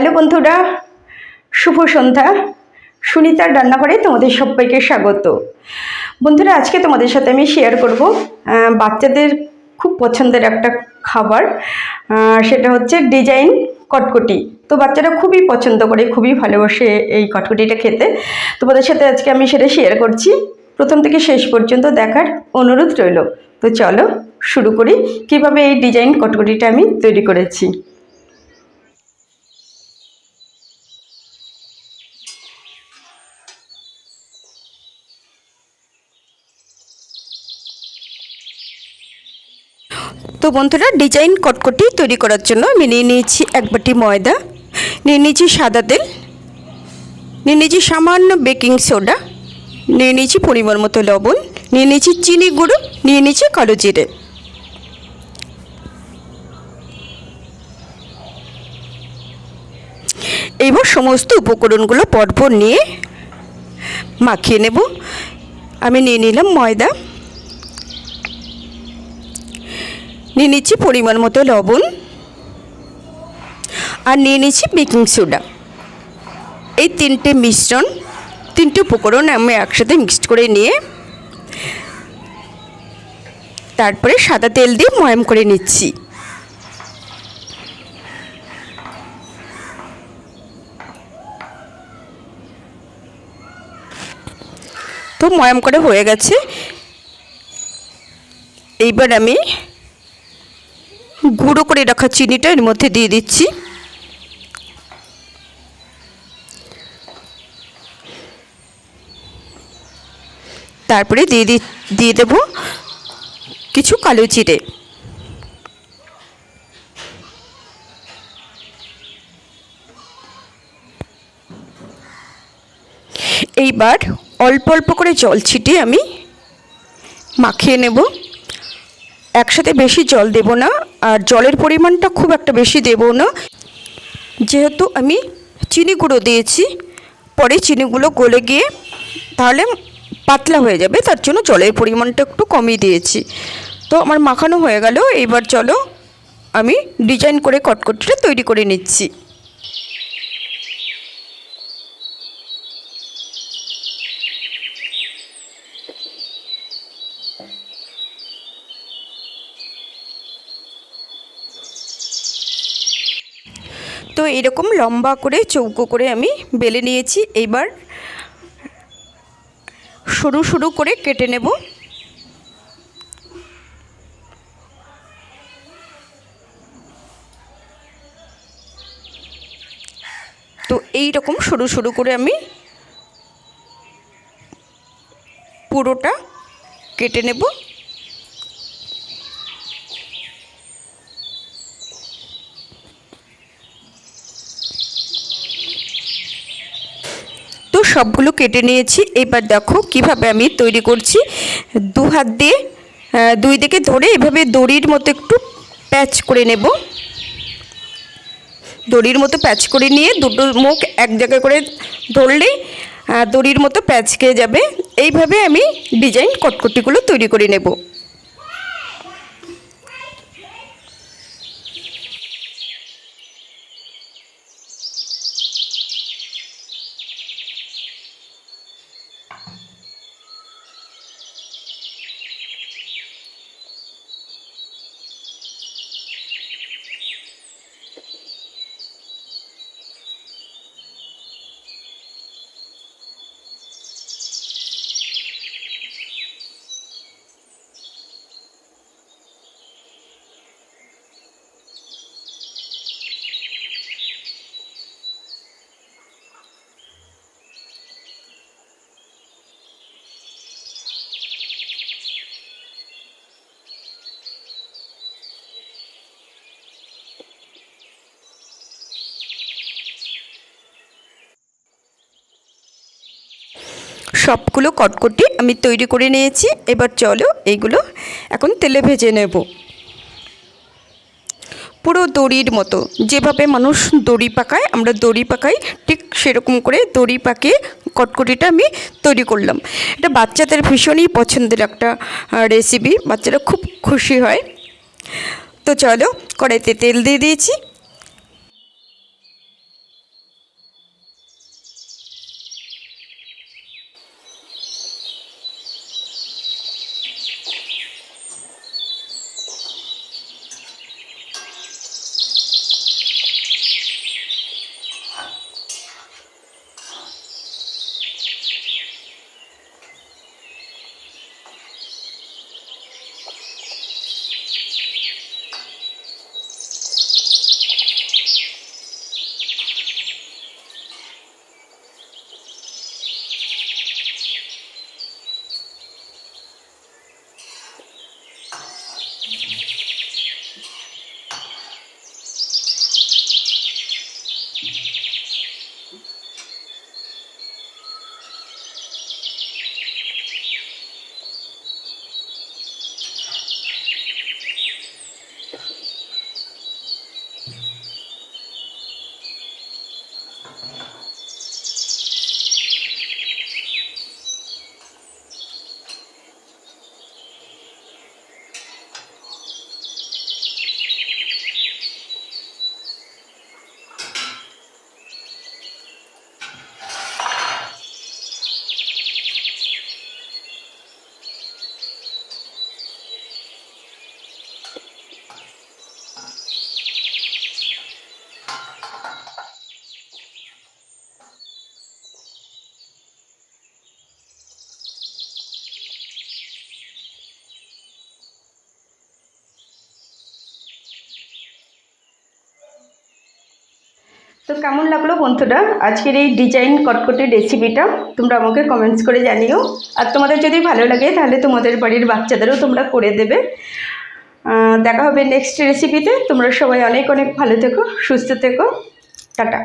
Hello বন্ধুরা, শুভ সন্ধ্যা। সুনিতার রান্নাঘরে তোমাদের সবাইকে স্বাগত। বন্ধুরা, আজকে তোমাদের সাথে আমি শেয়ার করব বাচ্চাদের খুব পছন্দের একটা খাবার। সেটা হচ্ছে ডিজাইন কটকটি। তো বাচ্চারা খুবই পছন্দ করে, খুবই ভালোবাসে এই কটকটিটা খেতে। তোমাদের সাথে আজকে আমি সেটা শেয়ার করছি। প্রথম থেকে শেষ পর্যন্ত দেখার অনুরোধ রইল। তো চলো শুরু করি কিভাবে এই ডিজাইন কটকটিটা আমি তৈরি করেছি। তো বন্ধুরা, ডিজাইন কটকটি তৈরি করার জন্য আমি নিয়ে নিয়েছি এক বাটি ময়দা, নিয়ে নিয়েছি সাদা তেল, নিয়ে নিয়েছি সামান্য বেকিং সোডা, নিয়ে নিয়েছি পরিমাণ মতো লবণ, নিয়ে নিয়েছি চিনি গুঁড়ো, নিয়ে নিয়েছি কালো জিরে। এইবার সমস্ত উপকরণগুলো পরপর নিয়ে মাখিয়ে নেব। আমি নিয়ে নিলাম ময়দা, নিয়ে নিচ্ছি পরিমাণ মতো লবণ, আর নিয়ে নিচ্ছি বেকিং সোডা। এই তিনটে উপকরণ আমি একসাথে মিক্সড করে নিয়ে তারপরে সাদা তেল দিয়ে ময়াম করে নিচ্ছি। তো ময়াম করে হয়ে গেছে। এইবার আমি গুঁড়ো করে রাখা চিনিটা এর মধ্যে দিয়ে দিচ্ছি। তারপরে দিয়ে দেব কিছু কালো জিরে। এইবার অল্প অল্প করে জল ছিটিয়ে আমি মাখিয়ে নেব। একসাথে বেশি জল দেব না, আর জলের পরিমাণটা খুব একটা বেশি দেব না, যেহেতু আমি চিনি গুঁড়ো দিয়েছি। পরে চিনিগুলো গলে গিয়ে তাহলে পাতলা হয়ে যাবে, তার জন্য জলের পরিমাণটা একটু কমই দিয়েছি। তো আমার মাখানো হয়ে গেল। এইবার চলো আমি ডিজাইন করে কটকটিটা তৈরি করে নিচ্ছি। তো এরকম লম্বা করে চৌকো করে আমি বেলে নিয়েছি। এইবার সরু সরু করে কেটে নেব। তো এই রকম সরু সরু করে আমি পুরোটা কেটে নেব। তো সবগুলো কেটে নিয়েছি। এবার দেখো কিভাবে আমি তৈরি করছি। দু হাত দিয়ে দুই দিকে ধরে এভাবে দড়ির মতো একটু প্যাচ করে নেব। দড়ির মতো প্যাচ করে নিয়ে দুটো মুখ এক জায়গায় করে ধরলেই দড়ির মতো প্যাচ খেয়ে যাবে। এইভাবে আমি ডিজাইন কটকটিগুলো তৈরি করে নেব। সবগুলো কটকটি আমি তৈরি করে নিয়েছি। এবার চলো এইগুলো এখন তেলে ভেজে নেব। পুরো দড়ির মতো, যেভাবে মানুষ দড়ি পাকায়, আমরা দড়ি পাকাই, ঠিক সেরকম করে দড়ি পাকিয়ে কটকটিটা আমি তৈরি করলাম। এটা বাচ্চাদের ভীষণই পছন্দের একটা রেসিপি, বাচ্চারা খুব খুশি হয়। তো চলো কড়াইতে তেল দিয়ে দিয়েছি। তো কেমন লাগলো বন্ধুরা আজকের এই ডিজাইন কটকটি রেসিপিটা, তোমরা আমাকে কমেন্টস করে জানিও। আর তোমাদের যদি ভালো লাগে তাহলে তোমাদের বাড়ির বাচ্চাদেরও তোমরা করে দেবে। দেখা হবে নেক্সট রেসিপিতে। তোমরা সবাই অনেক অনেক ভালো থেকো, সুস্থ থেকো। টাটা।